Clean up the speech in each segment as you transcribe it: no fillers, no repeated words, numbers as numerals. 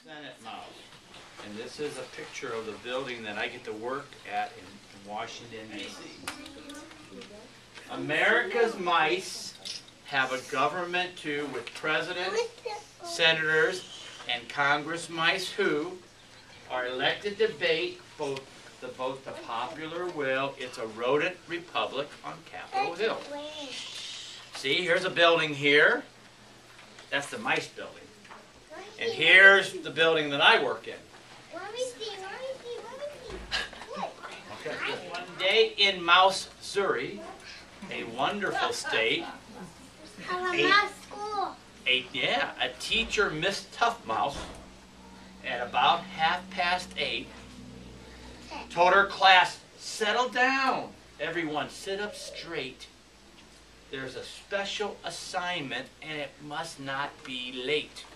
Senate mouse. And this is a picture of the building that I get to work at in Washington, D.C. America's mice have a government too, with presidents, senators, and Congress mice who are elected to debate both the popular will. It's a rodent republic on Capitol Hill. See, here's a building here. That's the mice building. And here's the building that I work in. Okay. One day in Mouse, Missouri, a wonderful state. A teacher, Miss Tough Mouse, at about 8:30, told her class, settle down. Everyone sit up straight. There's a special assignment and it must not be late.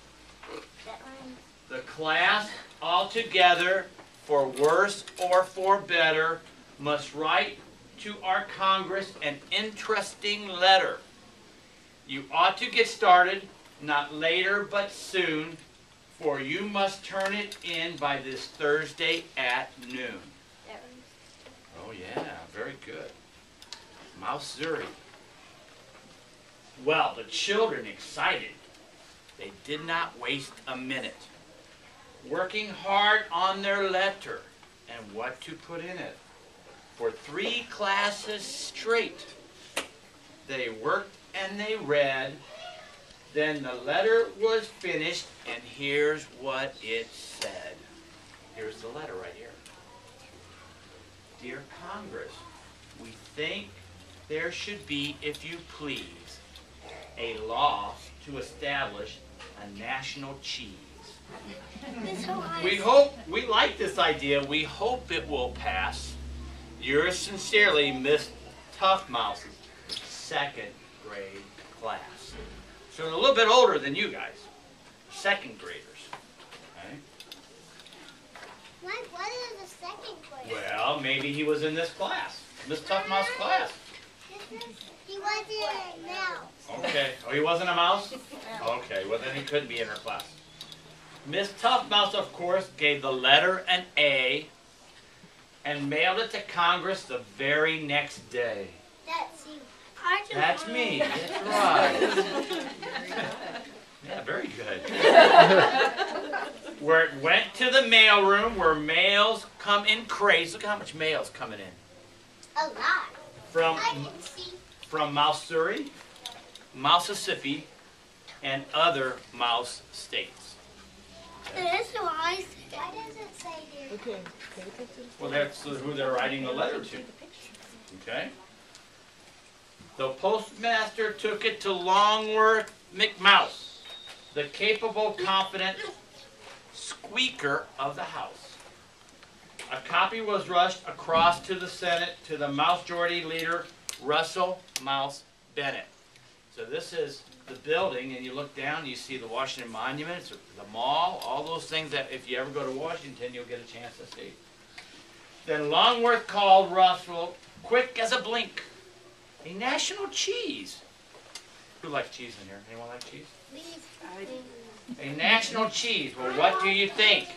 The class all together, for worse or for better, must write to our Congress an interesting letter. You ought to get started, not later but soon, for you must turn it in by this Thursday at noon. Oh yeah, very good. Mouse Missouri. Well, the children excited. They did not waste a minute, working hard on their letter and what to put in it. For 3 classes straight, they worked and they read. Then the letter was finished, and here's what it said. Here's the letter right here. Dear Congress, we think there should be, if you please, a law to establish a national cheese. We like this idea. We hope it will pass. Yours sincerely, Miss Tough Mouse's 2nd grade class. So they're a little bit older than you guys. 2nd graders. Okay? What is the 2nd grade? Well, maybe he was in this class. Miss Tough Mouse class. He wasn't a mouse. Okay. Oh, he wasn't a mouse? Okay, well then he couldn't be in her class. Miss Tough Mouse, of course, gave the letter an A and mailed it to Congress the very next day. That's you. That's me. That's right. Yeah, very good. Where it went to the mail room, where mails come in crates. Look how much mail's coming in. A lot. From Missouri, Mississippi, and other mouse states. Why does it say here? Okay, pay attention. Well, that's who they're writing the letter to. Okay? The postmaster took it to Longworth McMouse, the capable, confident squeaker of the house. A copy was rushed across to the Senate to the Majority Leader, Russell Mouse Bennett. So this is the building, and you look down, you see the Washington Monument, the mall, all those things that if you ever go to Washington, you'll get a chance to see. Then Longworth called Russell, quick as a blink, a national cheese. Who likes cheese in here? Anyone like cheese? A national cheese. Well, what do you think?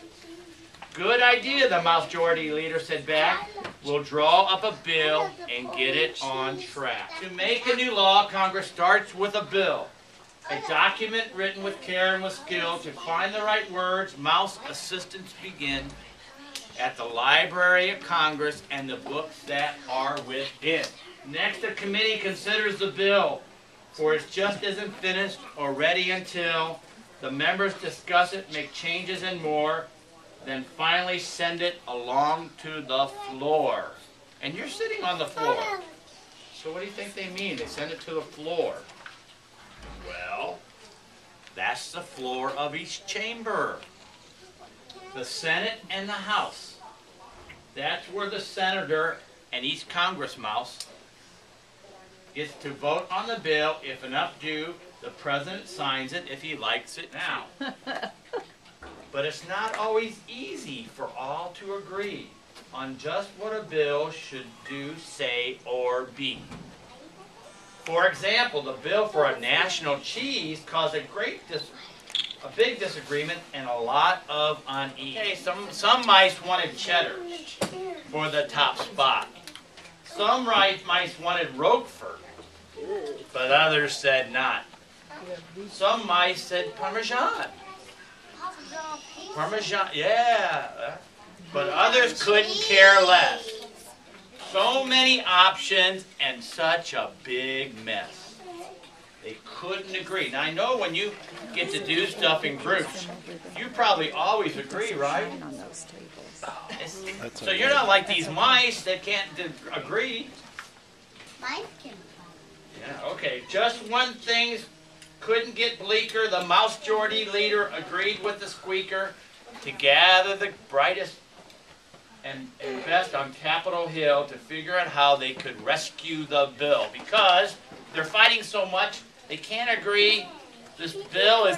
Good idea, the Majority Leader said back. We'll draw up a bill and get it on track. To make a new law, Congress starts with a bill. A document written with care and with skill. To find the right words, mouse assistants begin at the Library of Congress and the books that are within. Next, the committee considers the bill, for it just isn't finished or ready until the members discuss it, make changes and more, then finally send it along to the floor. And you're sitting on the floor. So what do you think they mean? They send it to the floor. Well, that's the floor of each chamber. The Senate and the House. That's where the senator and each Congress mouse gets to vote on the bill. If enough do, the president signs it if he likes it now. But it's not always easy for all to agree on just what a bill should do, say, or be. For example, the bill for a national cheese caused a big disagreement and a lot of unease. Okay, some mice wanted cheddar for the top spot. Some mice wanted Roquefort, but others said not. Some mice said Parmesan. Parmesan, yeah. But others couldn't care less. So many options and such a big mess. They couldn't agree. Now I know when you get to do stuff in groups, you probably always agree, right? So you're not like these mice that can't agree. Mice can. Yeah, okay. Just when things couldn't get bleaker, the mouse-majority leader agreed with the squeaker to gather the brightest and best on Capitol Hill to figure out how they could rescue the bill. Because they're fighting so much, they can't agree. This bill is,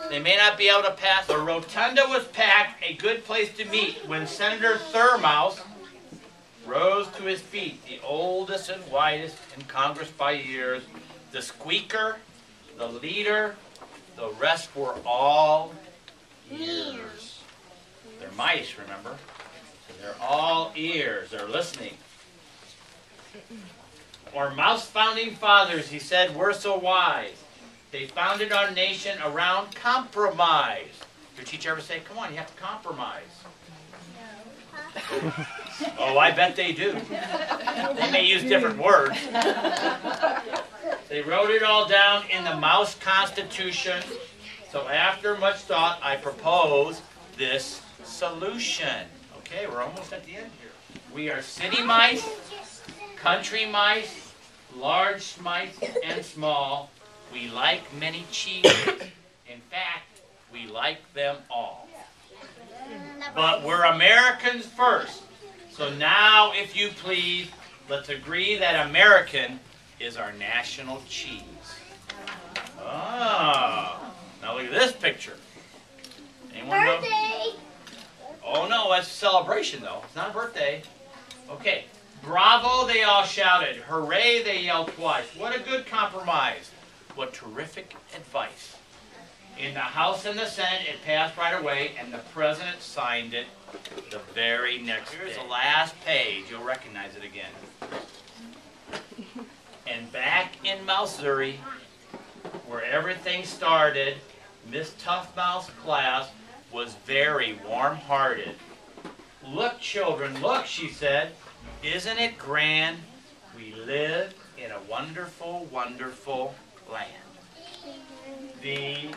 they may not be able to pass. The rotunda was packed, a good place to meet, when Senator Thurmouse rose to his feet, the oldest and widest in Congress by years. The squeaker, the leader, the rest were all ears. They're mice, remember? So they're all ears. They're listening. Our mouse founding fathers, he said, were so wise. They founded our nation around compromise. Your teacher ever say, come on, you have to compromise? No. Oh, I bet they do. They may use different words. They wrote it all down in the Mouse Constitution. So after much thought, I propose this solution. Okay, we're almost at the end here. We are city mice, country mice, large mice, and small. We like many cheeses. In fact, we like them all. But we're Americans first. So now, if you please, let's agree that American is our national cheese. Oh, now look at this picture. Anyone know? Birthday! Oh no, that's a celebration though. It's not a birthday. Okay. Bravo, they all shouted. Hooray, they yelled twice. What a good compromise. What terrific advice. In the House and the Senate, it passed right away, and the President signed it the very next day. Here's the last page. You'll recognize it again. And back in Missouri, where everything started, Miss Toughmouth's class was very warm-hearted. Look, children, look, she said. Isn't it grand? We live in a wonderful, wonderful land. The